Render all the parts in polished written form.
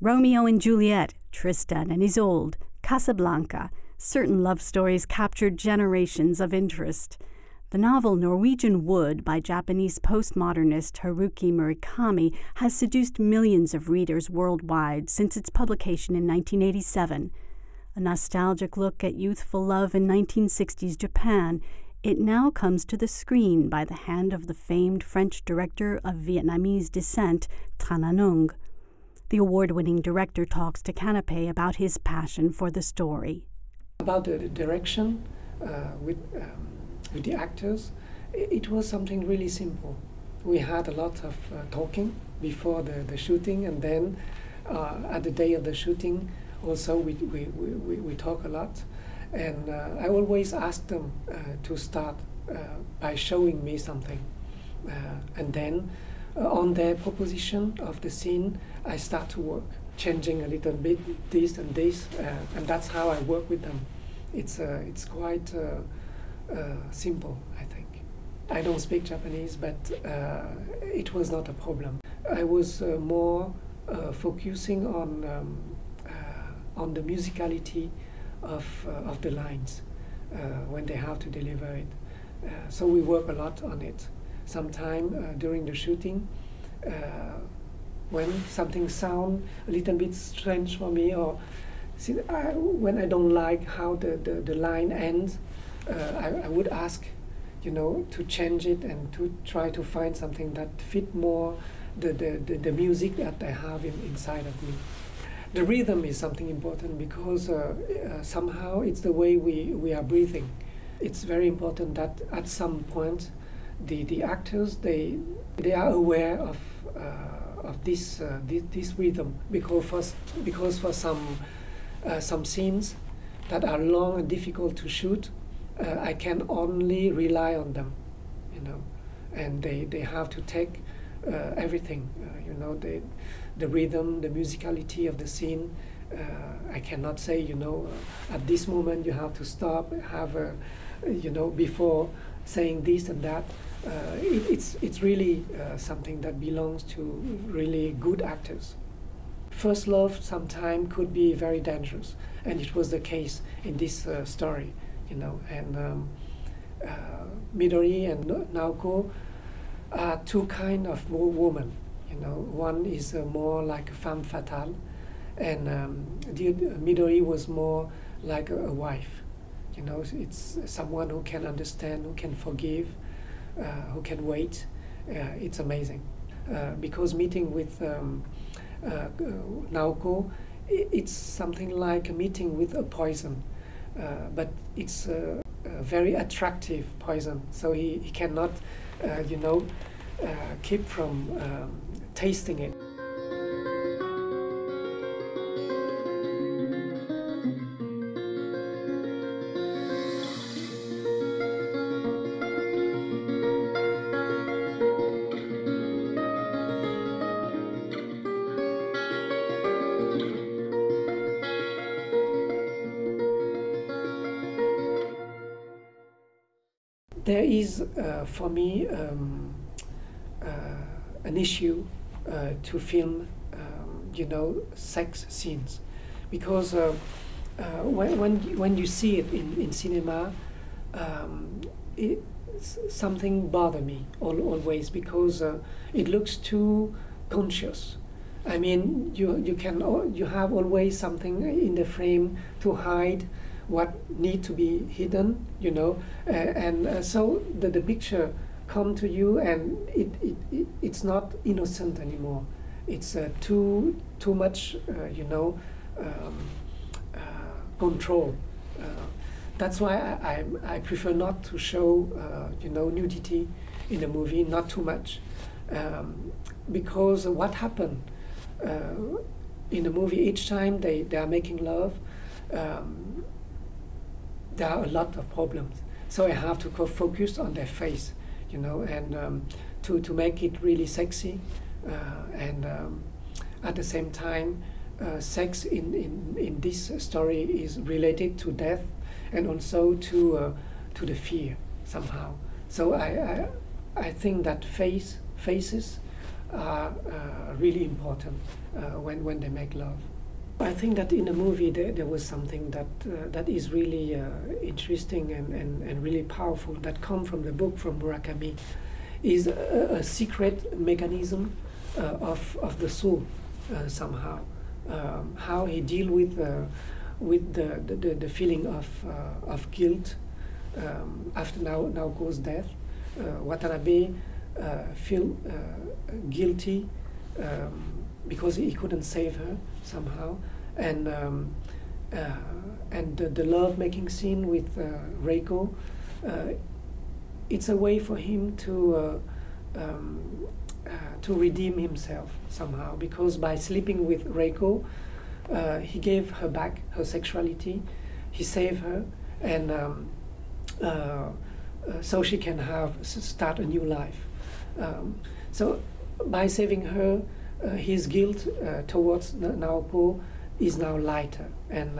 Romeo and Juliet, Tristan and Isolde, Casablanca, certain love stories captured generations of interest. The novel Norwegian Wood by Japanese postmodernist Haruki Murakami has seduced millions of readers worldwide since its publication in 1987. A nostalgic look at youthful love in 1960s Japan, it now comes to the screen by the hand of the famed French director of Vietnamese descent, Tran Anh. The award-winning director talks to Canapé about his passion for the story. About the direction with the actors, it was something really simple. We had a lot of talking before the shooting, and then at the day of the shooting also we talk a lot. And I always ask them to start by showing me something. And then on their proposition of the scene, I start to work, changing a little bit this and this, and that's how I work with them. It's quite simple, I think. I don't speak Japanese, but it was not a problem. I was more focusing on the musicality of the lines when they have to deliver it. So we work a lot on it. Sometime during the shooting, when something sounds a little bit strange for me, or when I don't like how the line ends, I would ask, to change it and to try to find something that fit more the music that I have inside of me. The rhythm is something important because somehow it's the way we are breathing. It's very important that at some point the actors they are aware of this rhythm, because for some scenes that are long and difficult to shoot, I can only rely on them, and they have to take everything, the rhythm, the musicality of the scene. I cannot say, at this moment you have to stop, have before saying this and that. It's really something that belongs to really good actors. First love sometimes could be very dangerous, and it was the case in this story, and Midori and Naoko are two kind of women. One is more like a femme fatale, and Midori was more like a wife. It's someone who can understand, who can forgive, who can wait. It's amazing. Because meeting with Naoko, it's something like a meeting with a poison, but it's a very attractive poison, so he cannot, keep from tasting it. There is, for me, an issue to film, sex scenes, because when you see it in cinema, something bothers me always, because it looks too conscious. I mean, you have always something in the frame to hide what need to be hidden, and so the picture come to you, and it's not innocent anymore. It's too much, control. That's why I prefer not to show, nudity in a movie, not too much, because what happened in the movie each time they are making love. There are a lot of problems, so I have to focus on their face, and to make it really sexy, and at the same time, sex in this story is related to death and also to the fear somehow. So I think that faces are really important when they make love. I think that in the movie there was something that is really interesting and really powerful that comes from the book from Murakami, is a secret mechanism of the soul somehow. How he deals with the feeling of guilt after Naoko's death. Watanabe feel guilty because he couldn't save her somehow, and the love-making scene with Reiko, it's a way for him to redeem himself somehow, because by sleeping with Reiko, he gave her back her sexuality, he saved her, and so she can start a new life. So by saving her, his guilt towards Naoko is now lighter, and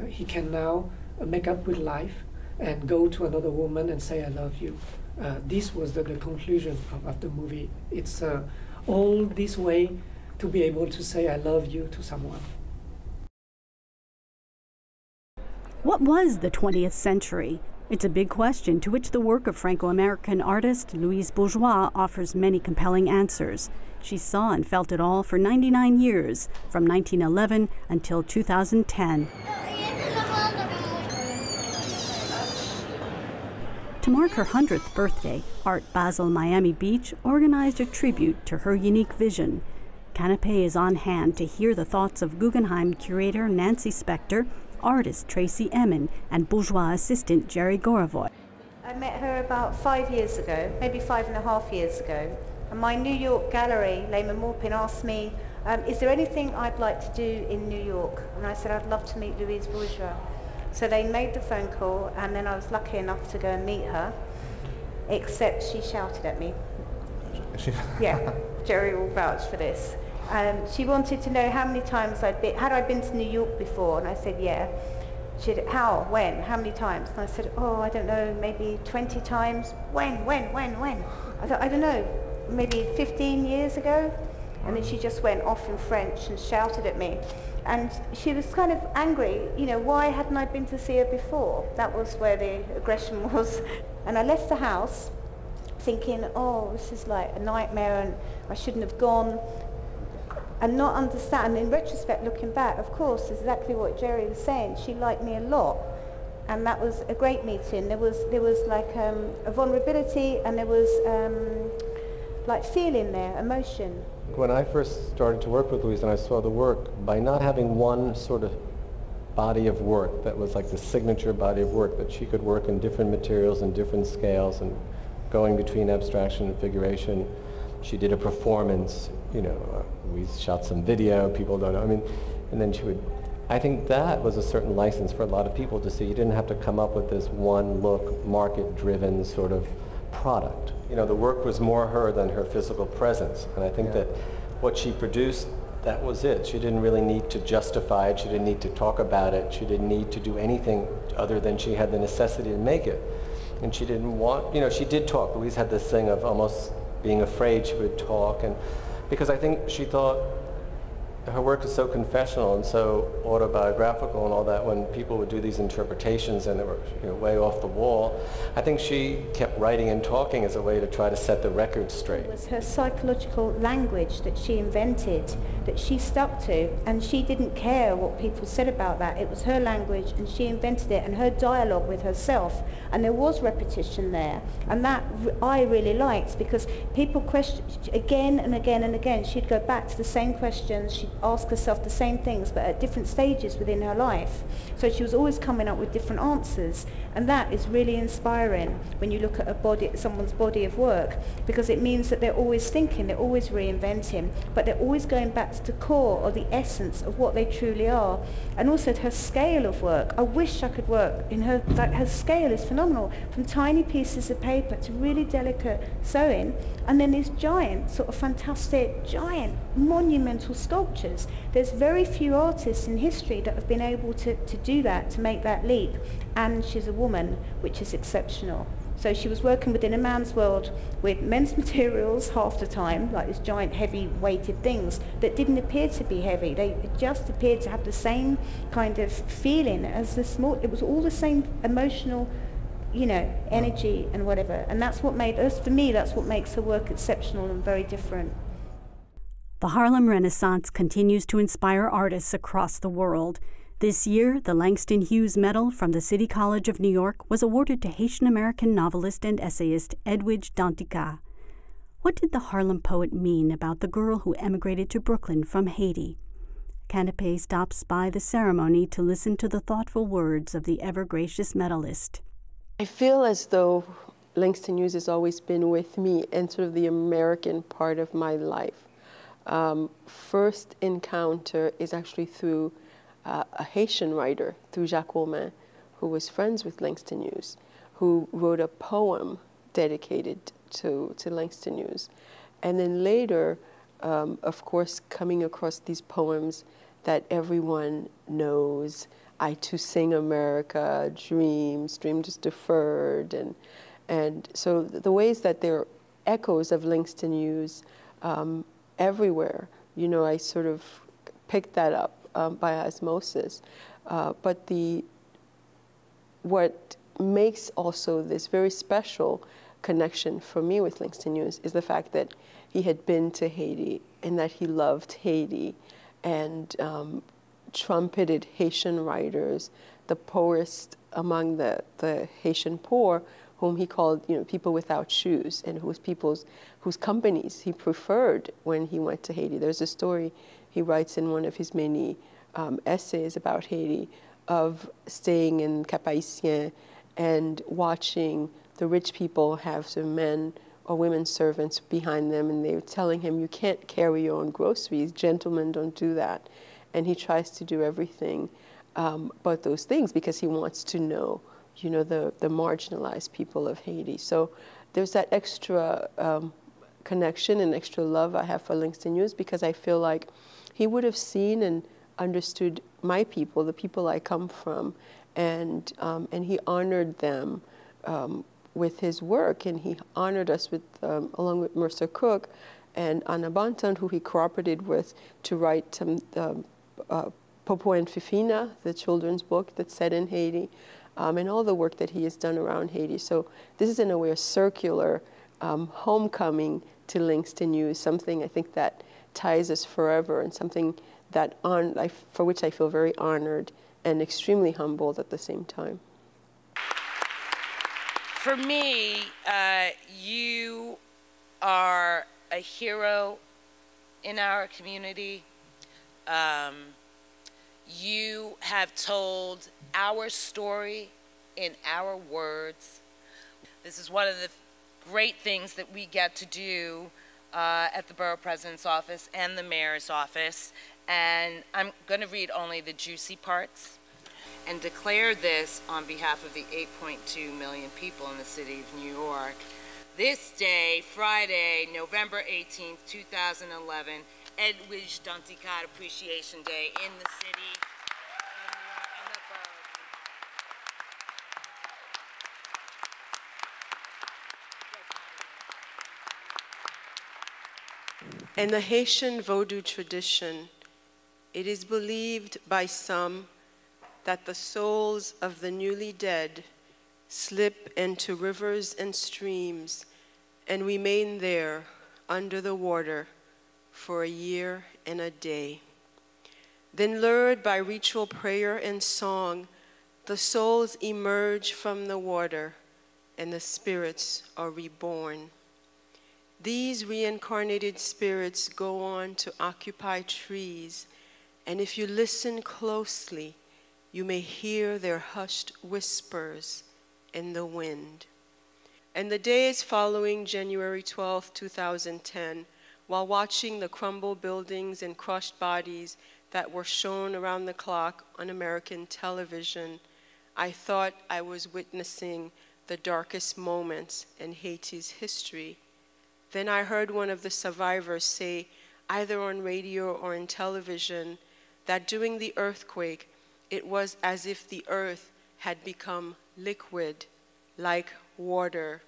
he can now make up with life and go to another woman and say, I love you. This was the conclusion of the movie. It's all this way to be able to say, I love you to someone. What was the 20th century? It's a big question to which the work of Franco-American artist Louise Bourgeois offers many compelling answers. She saw and felt it all for 99 years, from 1911 until 2010. To mark her 100th birthday, Art Basel Miami Beach organized a tribute to her unique vision. Canapé is on hand to hear the thoughts of Guggenheim curator Nancy Spector, artist Tracy Emin, and Bourgeois assistant Jerry Gorovoy. I met her about 5 years ago, maybe 5.5 years ago. And my New York gallery, Lehman Maupin, asked me, is there anything I'd like to do in New York? And I said, I'd love to meet Louise Bourgeois. So they made the phone call, and then I was lucky enough to go and meet her, except she shouted at me. Yeah, Jerry will vouch for this. She wanted to know how many times had I been to New York before, and I said, yeah. She said, how, when, how many times? And I said, oh, I don't know, maybe 20 times. When? I thought, I don't know, maybe 15 years ago. And then she just went off in French and shouted at me. And she was kind of angry, you know, why hadn't I been to see her before? That was where the aggression was. And I left the house thinking, oh, this is like a nightmare and I shouldn't have gone. And not understand, in retrospect, looking back, of course, exactly what Jerry was saying. She liked me a lot, and that was a great meeting. There was like a vulnerability, and there was like feeling there, emotion. When I first started to work with Louise and I saw the work, by not having one sort of body of work that was like the signature body of work, that she could work in different materials and different scales and going between abstraction and figuration. She did a performance, you know, we shot some video, people don't know, I mean, and then she would, I think that was a certain license for a lot of people to see. You didn't have to come up with this one look, market-driven sort of product. You know, the work was more her than her physical presence, and I think that what she produced, that was it. She didn't really need to justify it, she didn't need to talk about it, she didn't need to do anything other than she had the necessity to make it. And she didn't want, you know, she did talk. Louise had this thing of almost being afraid she would talk, and because I think she thought her work is so confessional and so autobiographical and all that, when people would do these interpretations and they were, you know, way off the wall, I think she kept writing and talking as a way to try to set the record straight. It was her psychological language that she invented, that she stuck to, and she didn't care what people said about that. It was her language, and she invented it, and her dialogue with herself, and there was repetition there, and that I really liked, because people questioned again and again and again. She'd go back to the same questions, she'd ask herself the same things, but at different stages within her life. So she was always coming up with different answers, and that is really inspiring when you look at a body, someone's body of work, because it means that they're always thinking, they're always reinventing, but they're always going back to the core or the essence of what they truly are. And also her scale of work. I wish I could work in her, like, her scale is phenomenal, from tiny pieces of paper to really delicate sewing, and then these giant, sort of fantastic, giant, monumental sculptures. There's very few artists in history that have been able to do that, to make that leap, and she's a woman, which is exceptional. So she was working within a man's world with men's materials half the time, like these giant heavy weighted things that didn't appear to be heavy. They just appeared to have the same kind of feeling as the small, it was all the same emotional, you know, energy and whatever. And that's what made us, for me, that's what makes her work exceptional and very different. The Harlem Renaissance continues to inspire artists across the world. This year, the Langston Hughes Medal from the City College of New York was awarded to Haitian-American novelist and essayist Edwidge Danticat. What did the Harlem poet mean about the girl who emigrated to Brooklyn from Haiti? Canapé stops by the ceremony to listen to the thoughtful words of the ever-gracious medalist. I feel as though Langston Hughes has always been with me and sort of the American part of my life. First encounter is actually through a Haitian writer, through Jacques Romain, who was friends with Langston Hughes, who wrote a poem dedicated to Langston Hughes. And then later, of course, coming across these poems that everyone knows, I Too Sing America, Dreams is Deferred, and so the ways that there are echoes of Langston Hughes everywhere, you know, I sort of picked that up by osmosis. But what makes also this very special connection for me with Langston Hughes is the fact that he had been to Haiti and that he loved Haiti and trumpeted Haitian writers, the poorest among the Haitian poor, whom he called, you know, people without shoes, and whose companies he preferred when he went to Haiti. There's a story he writes in one of his many essays about Haiti of staying in Cap Haïtien and watching the rich people have some men or women servants behind them, and they were telling him, you can't carry your own groceries, gentlemen don't do that. And he tries to do everything but those things because he wants to know, you know, the marginalized people of Haiti. So there's that extra connection and extra love I have for Langston Hughes because I feel like he would have seen and understood my people, the people I come from, and he honored them with his work, and he honored us with, along with Mercer Cook and Anna Banton, who he cooperated with to write Popo and Fifina, the children's book that's set in Haiti, and all the work that he has done around Haiti. So this is in a way a circular homecoming to Langston Hughes, something I think that ties us forever and something that for which I feel very honored and extremely humbled at the same time. For me, you are a hero in our community. You have told our story in our words. This is one of the great things that we get to do at the Borough President's office and the Mayor's office. And I'm going to read only the juicy parts and declare this on behalf of the 8.2 million people in the city of New York. This day, Friday, November 18th, 2011, Edwidge Danticat Appreciation Day in the city and the borough. In the Haitian Vodou tradition, it is believed by some that the souls of the newly dead slip into rivers and streams and remain there under the water for a year and a day. Then, lured by ritual prayer and song, the souls emerge from the water and the spirits are reborn. These reincarnated spirits go on to occupy trees, and if you listen closely, you may hear their hushed whispers in the wind. And the days following January 12, 2010, while watching the crumbled buildings and crushed bodies that were shown around the clock on American television, I thought I was witnessing the darkest moments in Haiti's history. Then I heard one of the survivors say, either on radio or in television, that during the earthquake, it was as if the earth had become liquid, like water.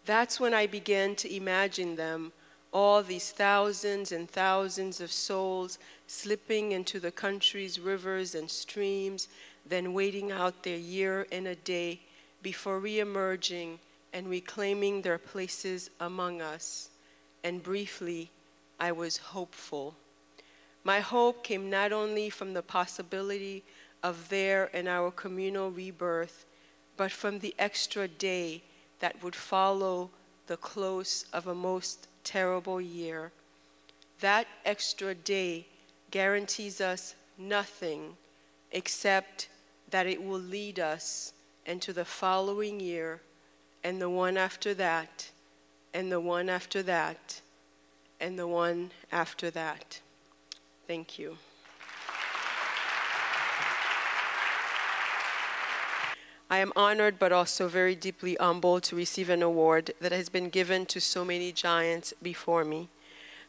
That's when I began to imagine them, all these thousands and thousands of souls slipping into the country's rivers and streams, then waiting out their year and a day before re-emerging and reclaiming their places among us. And briefly, I was hopeful. My hope came not only from the possibility of their and our communal rebirth, but from the extra day that would follow the close of a most terrible year. That extra day guarantees us nothing except that it will lead us into the following year, and the one after that, and the one after that, and the one after that. Thank you. I am honored but also very deeply humbled to receive an award that has been given to so many giants before me.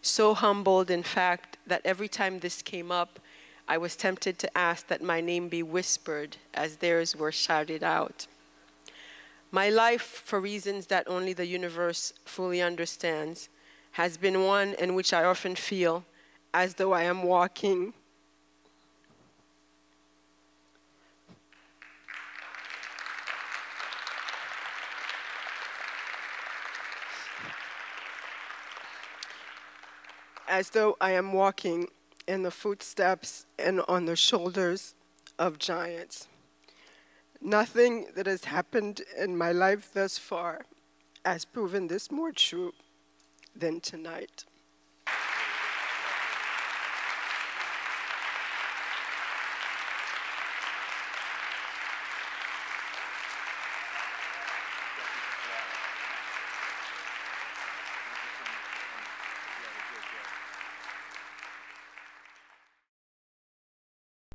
So humbled, in fact, that every time this came up, I was tempted to ask that my name be whispered as theirs were shouted out. My life, for reasons that only the universe fully understands, has been one in which I often feel as though I am walking in the footsteps and on the shoulders of giants. Nothing that has happened in my life thus far has proven this more true than tonight.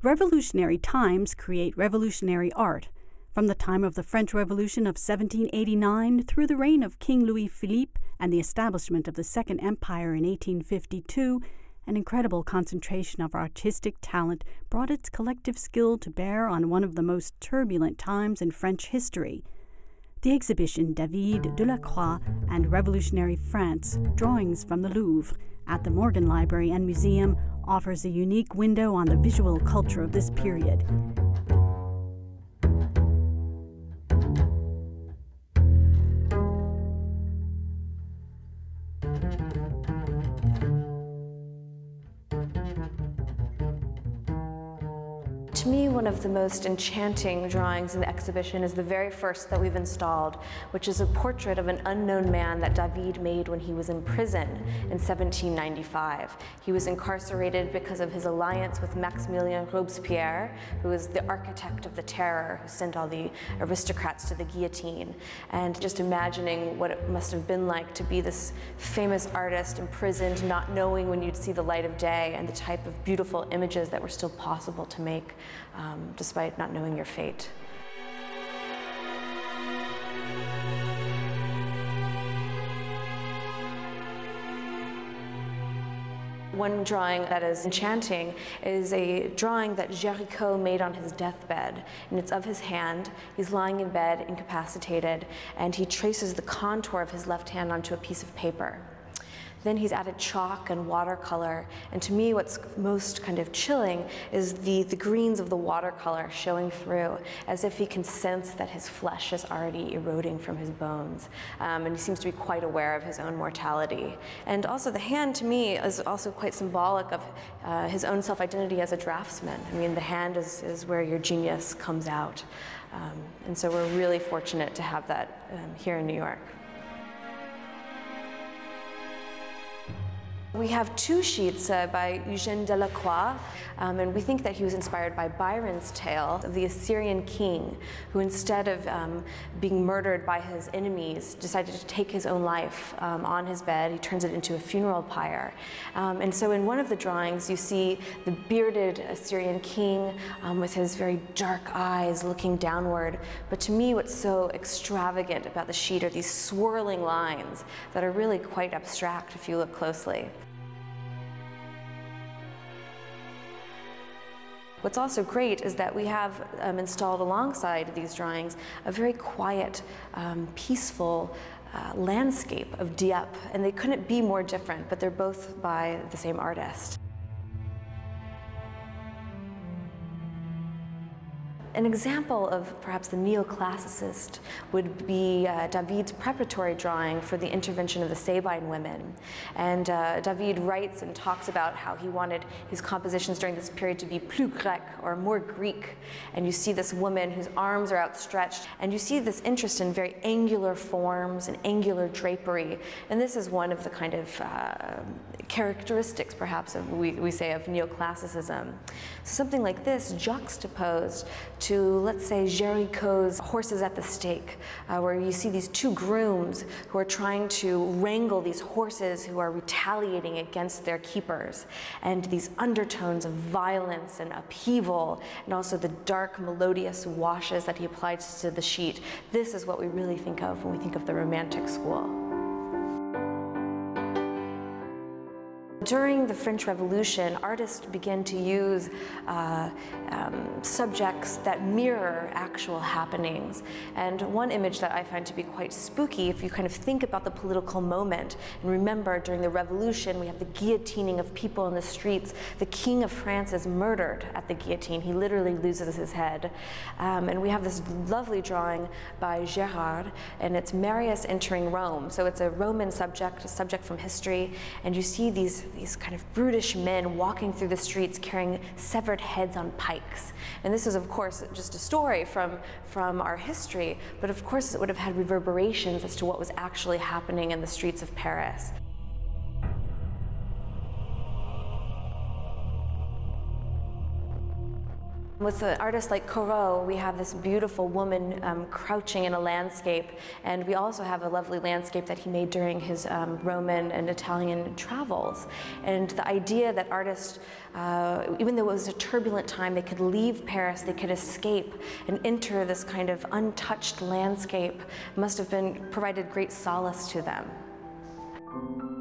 Revolutionary times create revolutionary art. From the time of the French Revolution of 1789 through the reign of King Louis Philippe and the establishment of the Second Empire in 1852, an incredible concentration of artistic talent brought its collective skill to bear on one of the most turbulent times in French history. The exhibition David Delacroix and Revolutionary France, Drawings from the Louvre, at the Morgan Library and Museum offers a unique window on the visual culture of this period. To me, one of the most enchanting drawings in the exhibition is the very first that we've installed, which is a portrait of an unknown man that David made when he was in prison in 1795. He was incarcerated because of his alliance with Maximilien Robespierre, who was the architect of the terror, who sent all the aristocrats to the guillotine. And just imagining what it must have been like to be this famous artist imprisoned, not knowing when you'd see the light of day, and the type of beautiful images that were still possible to make despite not knowing your fate. One drawing that is enchanting is a drawing that Géricault made on his deathbed, and it's of his hand. He's lying in bed, incapacitated, and he traces the contour of his left hand onto a piece of paper. Then he's added chalk and watercolor, and to me what's most kind of chilling is the greens of the watercolor showing through, as if he can sense that his flesh is already eroding from his bones, and he seems to be quite aware of his own mortality. And also the hand, to me, is also quite symbolic of his own self-identity as a draftsman. I mean, the hand is where your genius comes out, and so we're really fortunate to have that here in New York. We have two sheets by Eugène Delacroix, and we think that he was inspired by Byron's tale of the Assyrian king, who instead of being murdered by his enemies, decided to take his own life on his bed. He turns it into a funeral pyre. And so in one of the drawings, you see the bearded Assyrian king with his very dark eyes looking downward. But to me, what's so extravagant about the sheet are these swirling lines that are really quite abstract if you look closely. What's also great is that we have installed alongside these drawings a very quiet, peaceful landscape of Dieppe, and they couldn't be more different, but they're both by the same artist. An example of perhaps the neoclassicist would be David's preparatory drawing for the intervention of the Sabine women. And David writes and talks about how he wanted his compositions during this period to be plus grec, or more Greek. And you see this woman whose arms are outstretched, and you see this interest in very angular forms and angular drapery. And this is one of the kind of characteristics, perhaps, of we say of neoclassicism. So something like this juxtaposed to, let's say, Géricault's Horses at the Stake, where you see these two grooms who are trying to wrangle these horses who are retaliating against their keepers, and these undertones of violence and upheaval, and also the dark melodious washes that he applies to the sheet. This is what we really think of when we think of the Romantic school. During the French Revolution, artists began to use subjects that mirror actual happenings. And one image that I find to be quite spooky, if you kind of think about the political moment, and remember during the Revolution we have the guillotining of people in the streets. The King of France is murdered at the guillotine. He literally loses his head. And we have this lovely drawing by Gérard, and it's Marius entering Rome. So it's a Roman subject, a subject from history, and you see these kind of brutish men walking through the streets carrying severed heads on pikes. And this is, of course, just a story from our history, but of course it would have had reverberations as to what was actually happening in the streets of Paris. With an artist like Corot, we have this beautiful woman crouching in a landscape, and we also have a lovely landscape that he made during his Roman and Italian travels. And the idea that artists, even though it was a turbulent time, they could leave Paris, they could escape and enter this kind of untouched landscape must have provided great solace to them.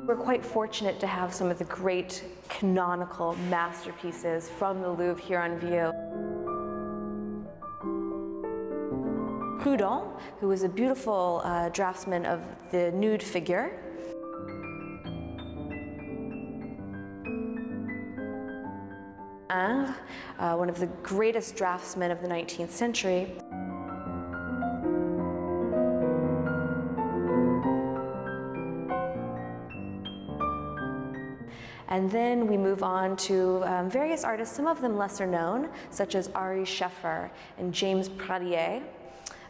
We're quite fortunate to have some of the great canonical masterpieces from the Louvre here on view. Prudhon, who was a beautiful draftsman of the nude figure. Ingres, one of the greatest draftsmen of the 19th century. And then we move on to various artists, some of them lesser known, such as Ari Scheffer and James Pradier.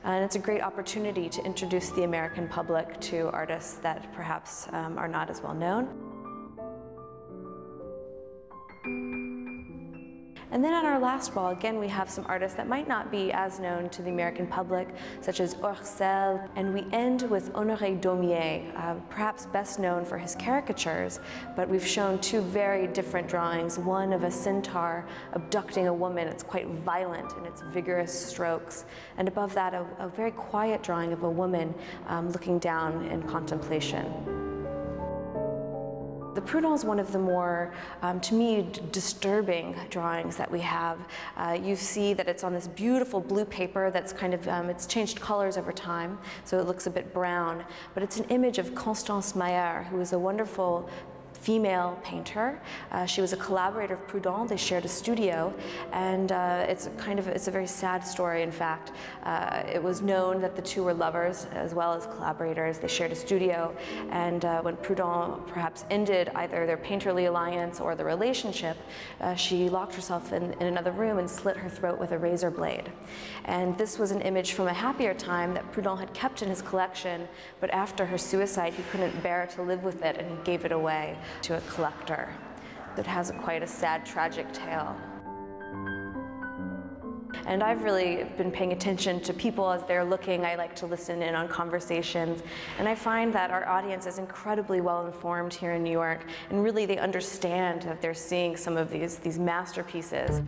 And it's a great opportunity to introduce the American public to artists that perhaps are not as well known. And then on our last wall, again, we have some artists that might not be as known to the American public, such as Orcel, and we end with Honoré Daumier, perhaps best known for his caricatures, but we've shown two very different drawings, one of a centaur abducting a woman. It's quite violent in its vigorous strokes, and above that, a very quiet drawing of a woman looking down in contemplation. The Prudhon is one of the more, to me, disturbing drawings that we have. You see that it's on this beautiful blue paper that's kind of, it's changed colors over time, so it looks a bit brown. But it's an image of Constance Mayer, who is a wonderful female painter. She was a collaborator of Prudhon. They shared a studio, and it's a very sad story, in fact. It was known that the two were lovers as well as collaborators. They shared a studio, and when Prudhon perhaps ended either their painterly alliance or the relationship, she locked herself in another room and slit her throat with a razor blade. And this was an image from a happier time that Prudhon had kept in his collection, but after her suicide, he couldn't bear to live with it, and he gave it away to a collector. It has quite a sad, tragic tale. And I've really been paying attention to people as they're looking. I like to listen in on conversations, and I find that our audience is incredibly well informed here in New York, and really they understand that they're seeing some of these masterpieces.